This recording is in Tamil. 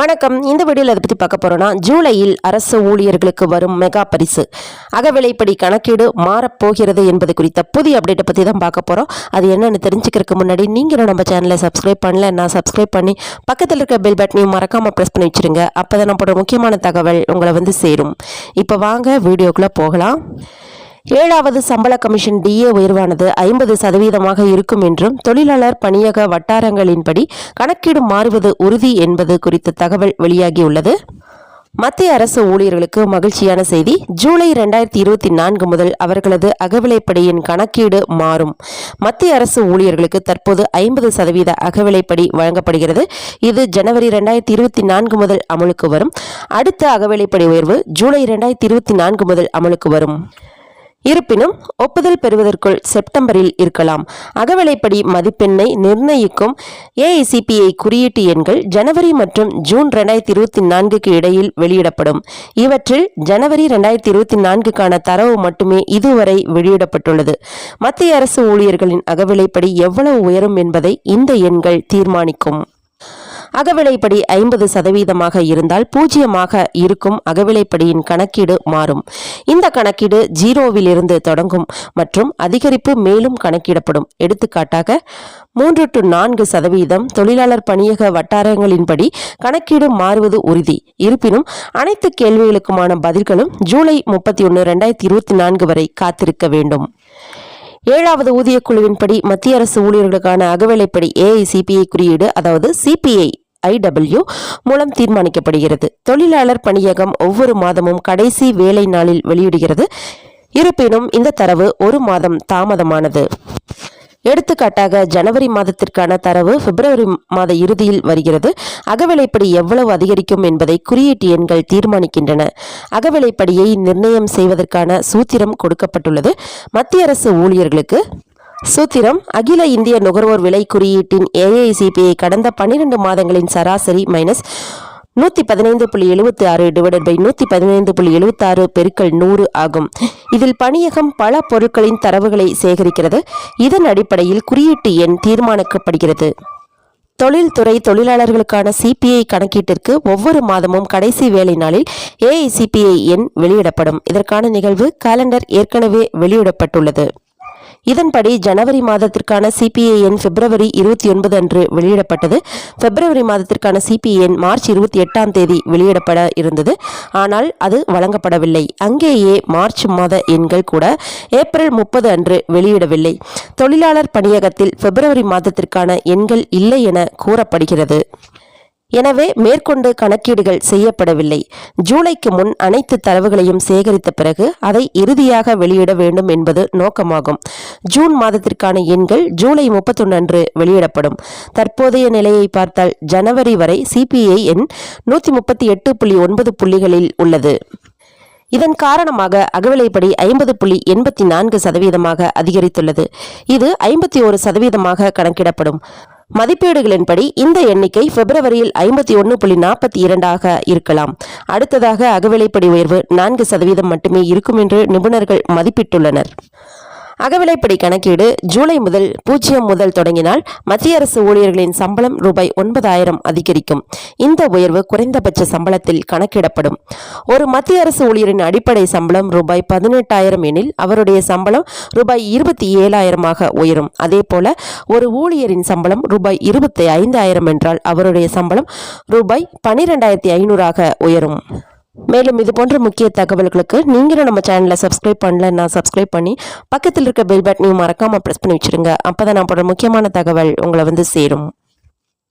வணக்கம். இந்த வீடியோவில் அதை பற்றி பார்க்க போகிறோன்னா, ஜூலையில் அரசு ஊழியர்களுக்கு வரும் மெகா பரிசு அகவிலைப்படி கணக்கீடு மாறப்போகிறது என்பது குறித்த புதிய அப்டேட்டை பற்றி தான் பார்க்க போகிறோம். அது என்னென்னு தெரிஞ்சுக்கிறதுக்கு முன்னாடி நீங்களும் நம்ம சேனலை சப்ஸ்கிரைப் பண்ணல, நான் சப்ஸ்கிரைப் பண்ணி பக்கத்தில் இருக்க பெல் பட்டனையும் மறக்காமல் ப்ரெஸ் பண்ணி வச்சுருங்க. அப்போ தான் நம்ம போடுற முக்கியமான தகவல் உங்களை சேரும். இப்போ வாங்க வீடியோக்குள்ளே போகலாம். 7வது சம்பள கமிஷன் டிஏ உயர்வானது 50% இருக்கும் என்றும் தொழிலாளர் பணியக வட்டாரங்களின்படி கணக்கீடு மாறுவது உறுதி என்பது குறித்த தகவல் வெளியாகியுள்ளது. மத்திய அரசு ஊழியர்களுக்கு மகிழ்ச்சியான செய்தி. ஜூலை 2024 முதல் அவர்களது அகவிலைப்படியின் கணக்கீடு மாறும். மத்திய அரசு ஊழியர்களுக்கு தற்போது 50% அகவிலைப்படி வழங்கப்படுகிறது. இது ஜனவரி 2024 முதல் அமலுக்கு வரும். அடுத்த அகவிலைப்படி உயர்வு ஜூலை 2024 முதல் அமலுக்கு வரும். இருப்பினும் ஒப்புதல் பெறுவதற்குள் செப்டம்பரில் இருக்கலாம். அகவிலைப்படி மதிப்பெண்ணை நிர்ணயிக்கும் ஏஐசிபிஐ குறியீட்டு எண்கள் ஜனவரி மற்றும் ஜூன் 2024க்கு இடையில் வெளியிடப்படும். இவற்றில் ஜனவரி 2024க்கான தரவு மட்டுமே இதுவரை வெளியிடப்பட்டுள்ளது. மத்திய அரசு ஊழியர்களின் அகவிலைப்படி எவ்வளவு உயரும் என்பதை இந்த எண்கள் தீர்மானிக்கும். அகவிலைப்படி 50% இருந்தால் 0 இருக்கும் அகவிலைப்படியின் கணக்கீடு மாறும். இந்த கணக்கீடு 0 தொடங்கும் மற்றும் அதிகரிப்பு மேலும் கணக்கிடப்படும். எடுத்துக்காட்டாக 3 to 4% தொழிலாளர் பணியக வட்டாரங்களின்படி கணக்கீடு மாறுவது உறுதி. இருப்பினும் அனைத்து கேள்விகளுக்குமான பதில்களும் ஜூலை 31, 2024 வரை காத்திருக்க வேண்டும். 7வது ஊதிய குழுவின்படி மத்திய அரசு ஊழியர்களுக்கான அகவிலைப்படி ஏஐசிபிஐ குறியீடு, அதாவது சிபிஐ IW மூலம் தீர்மானிக்கப்படுகிறது. தொழிலாளர் பணியகம் ஒவ்வொரு மாதமும் கடைசி வேலை நாளில் வெளியிடுகிறது. இருப்பினும் இந்த தரவு ஒரு மாதம் தாமதமானது. எடுத்துக்காட்டாக ஜனவரி மாதத்திற்கான தரவு பிப்ரவரி மாத இறுதியில் வருகிறது. அகவிலைப்படி எவ்வளவு அதிகரிக்கும் என்பதை குறியீட்டு எண்கள் தீர்மானிக்கின்றன. அகவிலைப்படியை நிர்ணயம் செய்வதற்கான சூத்திரம் கொடுக்கப்பட்டுள்ளது. மத்திய அரசு ஊழியர்களுக்கு சூத்திரம்: அகில இந்திய நுகர்வோர் விலை குறியீட்டின் ஏஐசிபிஐ கடந்த 12 மாதங்களின் சராசரி மைனஸ் 115.76 டிவைடட் பை 115.76 பெருக்கல் 100 ஆகும். இதில் பணியகம் பல பொருட்களின் தரவுகளை சேகரிக்கிறது. இதன் அடிப்படையில் குறியீட்டு எண் தீர்மானிக்கப்படுகிறது. தொழில்துறை தொழிலாளர்களுக்கான சிபிஐ கணக்கீட்டிற்கு ஒவ்வொரு மாதமும் கடைசி வேலை நாளில் ஏஐசிபிஐ எண் வெளியிடப்படும். இதற்கான நிகழ்வு காலண்டர் ஏற்கனவே வெளியிடப்பட்டுள்ளது. இதன்படி ஜனவரி மாதத்திற்கான சிபிஐ எண் பிப்ரவரி 29 அன்று வெளியிடப்பட்டது. பிப்ரவரி மாதத்திற்கான சிபிஐ எண் மார்ச் 28 வெளியிடப்பட இருந்தது. ஆனால் அது வழங்கப்படவில்லை. அங்கேயே மார்ச் மாத எண்கள் கூட ஏப்ரல் 30 அன்று வெளியிடவில்லை. தொழிலாளர் பணியகத்தில் பிப்ரவரி மாதத்திற்கான எண்கள் இல்லை என கூறப்படுகிறது. எனவே மேற்கொண்டு கணக்கீடுகள் செய்யப்படவில்லை. ஜூலைக்கு முன் அனைத்து தரவுகளையும் சேகரித்த பிறகு அதை இறுதியாக வெளியிட வேண்டும் என்பது நோக்கமாகும். ஜூன் மாதத்திற்கான எண்கள் ஜூலை 31 அன்று வெளியிடப்படும். தற்போதைய நிலையை பார்த்தால் ஜனவரி வரை சிபிஐ எண் 138.9 புள்ளிகளில் உள்ளது. இதன் காரணமாக அகவிலைப்படி 50.84% அதிகரித்துள்ளது. இது 51% கணக்கிடப்படும். மதிப்பீடுகளின்படி இந்த எண்ணிக்கை பிப்ரவரியில் 51.42 இருக்கலாம். அடுத்ததாக அகவிலைப்படி உயர்வு 4% மட்டுமே இருக்கும் என்று நிபுணர்கள் மதிப்பிட்டுள்ளனர். அகவிலைப்படி கணக்கீடு ஜூலை முதல் 0 முதல் தொடங்கினால் மத்திய அரசு ஊழியர்களின் சம்பளம் ரூபாய் 9,000 அதிகரிக்கும். இந்த உயர்வு குறைந்தபட்ச சம்பளத்தில் கணக்கிடப்படும். ஒரு மத்திய அரசு ஊழியரின் அடிப்படை சம்பளம் ரூபாய் 18,000 எனில் அவருடைய சம்பளம் ரூபாய் 27,000 உயரும். அதே போல ஒரு ஊழியரின் சம்பளம் ரூபாய் 25,000 என்றால் அவருடைய சம்பளம் ரூபாய் 12,500 உயரும். மேலும் இது போன்ற முக்கிய தகவல்களுக்கு நீங்களும் நம்ம சேனலை சப்ஸ்கிரைப் பண்ணல, நான் சப்ஸ்கிரைப் பண்ணி பக்கத்தில் இருக்க பெல் பட்டனையும் மறக்காம ப்ரெஸ் பண்ணி வச்சிருங்க. அப்பதான் நான் போடுற முக்கியமான தகவல் உங்களை சேரும்.